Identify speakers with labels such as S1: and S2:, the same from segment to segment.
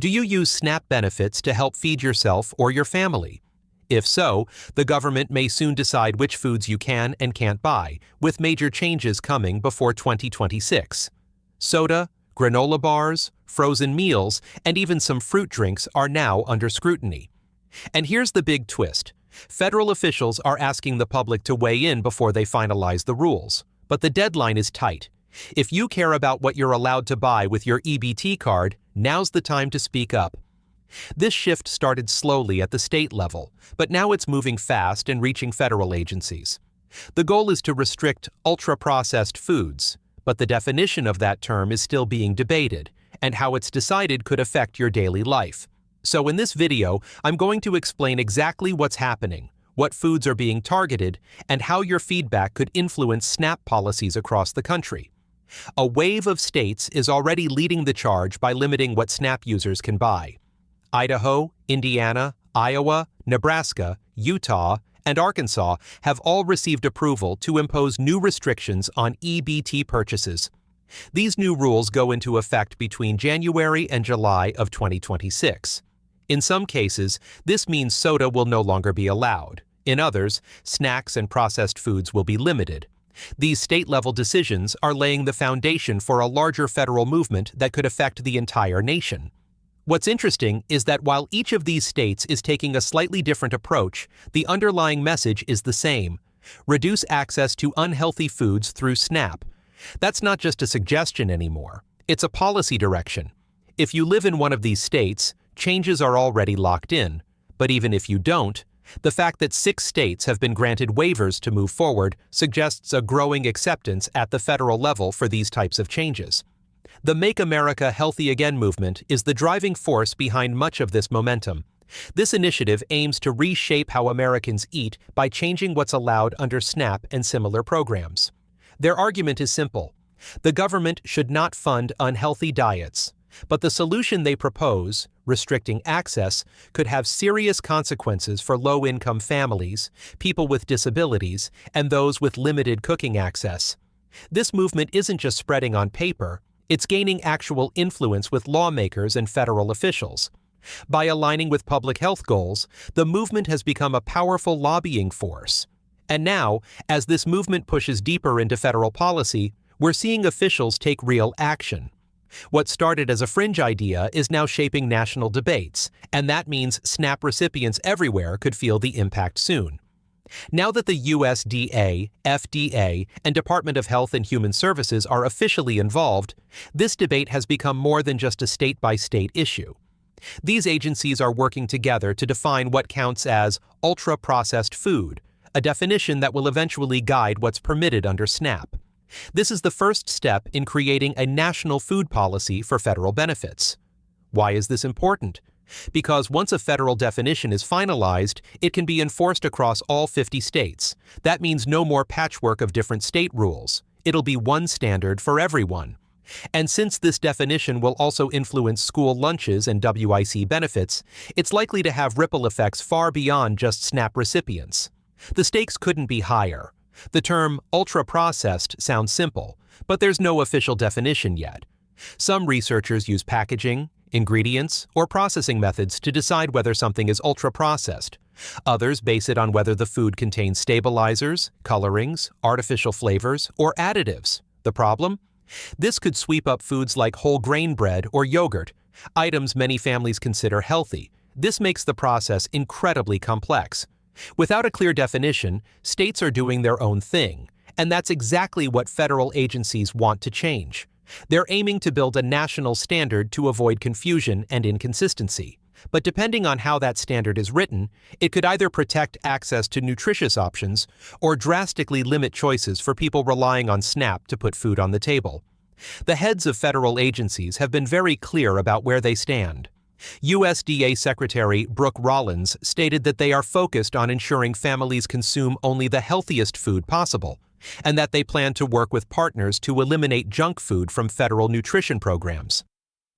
S1: Do you use SNAP benefits to help feed yourself or your family? If so, the government may soon decide which foods you can and can't buy, with major changes coming before 2026. Soda, granola bars, frozen meals, and even some fruit drinks are now under scrutiny. And here's the big twist. Federal officials are asking the public to weigh in before they finalize the rules. But the deadline is tight. If you care about what you're allowed to buy with your EBT card, now's the time to speak up. This shift started slowly at the state level, but now it's moving fast and reaching federal agencies. The goal is to restrict ultra-processed foods, but the definition of that term is still being debated, and how it's decided could affect your daily life. So in this video, I'm going to explain exactly what's happening, what foods are being targeted, and how your feedback could influence SNAP policies across the country. A wave of states is already leading the charge by limiting what SNAP users can buy. Idaho, Indiana, Iowa, Nebraska, Utah, and Arkansas have all received approval to impose new restrictions on EBT purchases. These new rules go into effect between January and July of 2026. In some cases, this means soda will no longer be allowed. In others, snacks and processed foods will be limited. These state-level decisions are laying the foundation for a larger federal movement that could affect the entire nation. What's interesting is that while each of these states is taking a slightly different approach, the underlying message is the same: reduce access to unhealthy foods through SNAP. That's not just a suggestion anymore. It's a policy direction. If you live in one of these states, changes are already locked in. But even if you don't, the fact that 6 states have been granted waivers to move forward suggests a growing acceptance at the federal level for these types of changes. The Make America Healthy Again movement is the driving force behind much of this momentum. This initiative aims to reshape how Americans eat by changing what's allowed under SNAP and similar programs. Their argument is simple. The government should not fund unhealthy diets, but the solution they propose, restricting access, could have serious consequences for low-income families, people with disabilities, and those with limited cooking access. This movement isn't just spreading on paper, it's gaining actual influence with lawmakers and federal officials. By aligning with public health goals, the movement has become a powerful lobbying force. And now, as this movement pushes deeper into federal policy, we're seeing officials take real action. What started as a fringe idea is now shaping national debates, and that means SNAP recipients everywhere could feel the impact soon. Now that the USDA, FDA, and Department of Health and Human Services are officially involved, this debate has become more than just a state-by-state issue. These agencies are working together to define what counts as ultra-processed food, a definition that will eventually guide what's permitted under SNAP. This is the first step in creating a national food policy for federal benefits. Why is this important? Because once a federal definition is finalized, it can be enforced across all 50 states. That means no more patchwork of different state rules. It'll be one standard for everyone. And since this definition will also influence school lunches and WIC benefits, it's likely to have ripple effects far beyond just SNAP recipients. The stakes couldn't be higher. The term ultra-processed sounds simple, but there's no official definition yet. Some researchers use packaging, ingredients, or processing methods to decide whether something is ultra-processed. Others base it on whether the food contains stabilizers, colorings, artificial flavors, or additives. The problem? This could sweep up foods like whole grain bread or yogurt, items many families consider healthy. This makes the process incredibly complex. Without a clear definition, states are doing their own thing, and that's exactly what federal agencies want to change. They're aiming to build a national standard to avoid confusion and inconsistency. But depending on how that standard is written, it could either protect access to nutritious options or drastically limit choices for people relying on SNAP to put food on the table. The heads of federal agencies have been very clear about where they stand. USDA Secretary Brooke Rollins stated that they are focused on ensuring families consume only the healthiest food possible, and that they plan to work with partners to eliminate junk food from federal nutrition programs.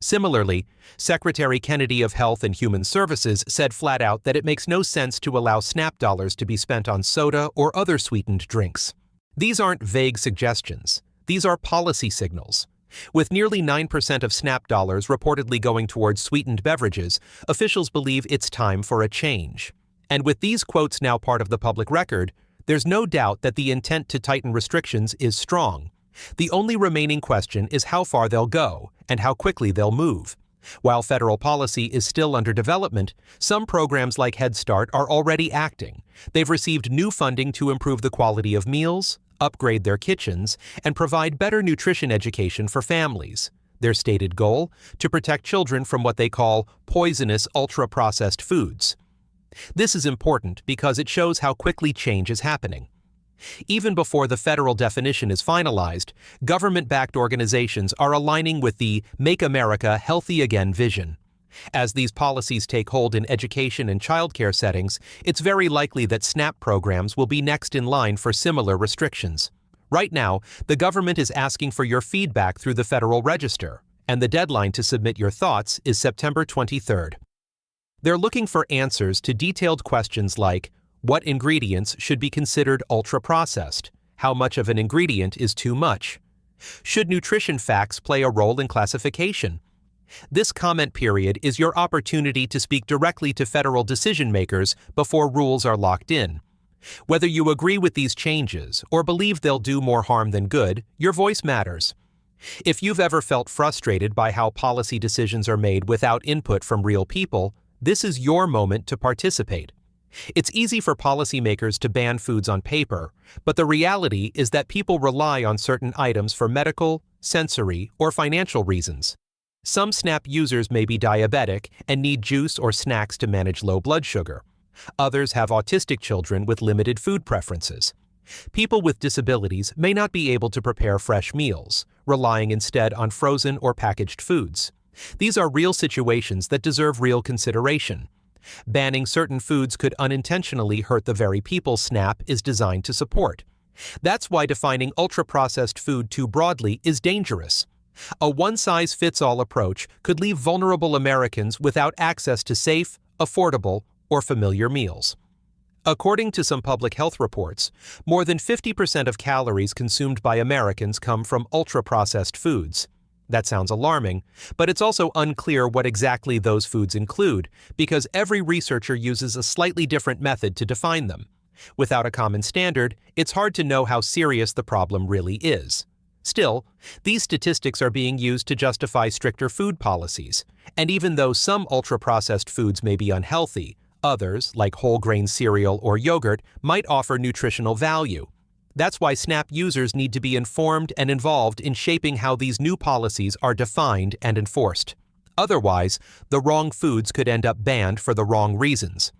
S1: Similarly, Secretary Kennedy of Health and Human Services said flat out that it makes no sense to allow SNAP dollars to be spent on soda or other sweetened drinks. These aren't vague suggestions. These are policy signals. With nearly 9% of SNAP dollars reportedly going towards sweetened beverages, officials believe it's time for a change. And with these quotes now part of the public record, there's no doubt that the intent to tighten restrictions is strong. The only remaining question is how far they'll go and how quickly they'll move. While federal policy is still under development, some programs like Head Start are already acting. They've received new funding to improve the quality of meals, upgrade their kitchens, and provide better nutrition education for families. Their stated goal? To protect children from what they call poisonous ultra-processed foods. This is important because it shows how quickly change is happening. Even before the federal definition is finalized, government-backed organizations are aligning with the Make America Healthy Again vision. As these policies take hold in education and childcare settings, it's very likely that SNAP programs will be next in line for similar restrictions. Right now, the government is asking for your feedback through the Federal Register, and the deadline to submit your thoughts is September 23rd. They're looking for answers to detailed questions like, what ingredients should be considered ultra-processed? How much of an ingredient is too much? Should nutrition facts play a role in classification? This comment period is your opportunity to speak directly to federal decision-makers before rules are locked in. Whether you agree with these changes or believe they'll do more harm than good, your voice matters. If you've ever felt frustrated by how policy decisions are made without input from real people, this is your moment to participate. It's easy for policymakers to ban foods on paper, but the reality is that people rely on certain items for medical, sensory, or financial reasons. Some SNAP users may be diabetic and need juice or snacks to manage low blood sugar. Others have autistic children with limited food preferences. People with disabilities may not be able to prepare fresh meals, relying instead on frozen or packaged foods. These are real situations that deserve real consideration. Banning certain foods could unintentionally hurt the very people SNAP is designed to support. That's why defining ultra-processed food too broadly is dangerous. A one-size-fits-all approach could leave vulnerable Americans without access to safe, affordable, or familiar meals. According to some public health reports, more than 50% of calories consumed by Americans come from ultra-processed foods. That sounds alarming, but it's also unclear what exactly those foods include because every researcher uses a slightly different method to define them. Without a common standard, it's hard to know how serious the problem really is. Still, these statistics are being used to justify stricter food policies, and even though some ultra-processed foods may be unhealthy, others, like whole grain cereal or yogurt, might offer nutritional value. That's why SNAP users need to be informed and involved in shaping how these new policies are defined and enforced. Otherwise, the wrong foods could end up banned for the wrong reasons.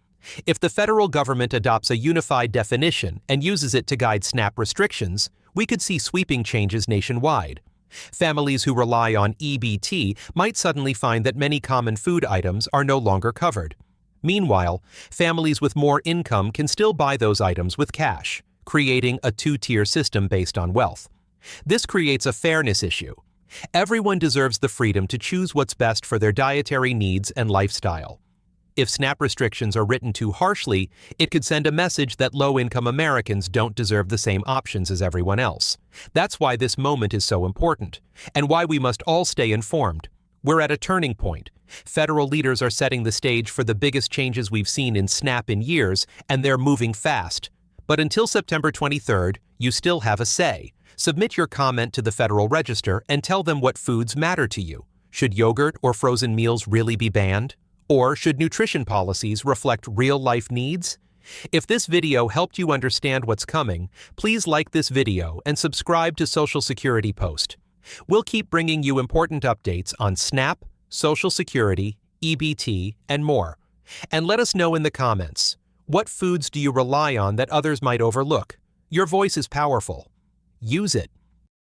S1: If the federal government adopts a unified definition and uses it to guide SNAP restrictions, we could see sweeping changes nationwide. Families who rely on EBT might suddenly find that many common food items are no longer covered. Meanwhile, families with more income can still buy those items with cash, creating a two-tier system based on wealth. This creates a fairness issue. Everyone deserves the freedom to choose what's best for their dietary needs and lifestyle. If SNAP restrictions are written too harshly, it could send a message that low-income Americans don't deserve the same options as everyone else. That's why this moment is so important, and why we must all stay informed. We're at a turning point. Federal leaders are setting the stage for the biggest changes we've seen in SNAP in years, and they're moving fast. But until September 23rd, you still have a say. Submit your comment to the Federal Register and tell them what foods matter to you. Should yogurt or frozen meals really be banned? Or should nutrition policies reflect real-life needs? If this video helped you understand what's coming, please like this video and subscribe to Social Security Post. We'll keep bringing you important updates on SNAP, Social Security, EBT, and more. And let us know in the comments, what foods do you rely on that others might overlook? Your voice is powerful. Use it.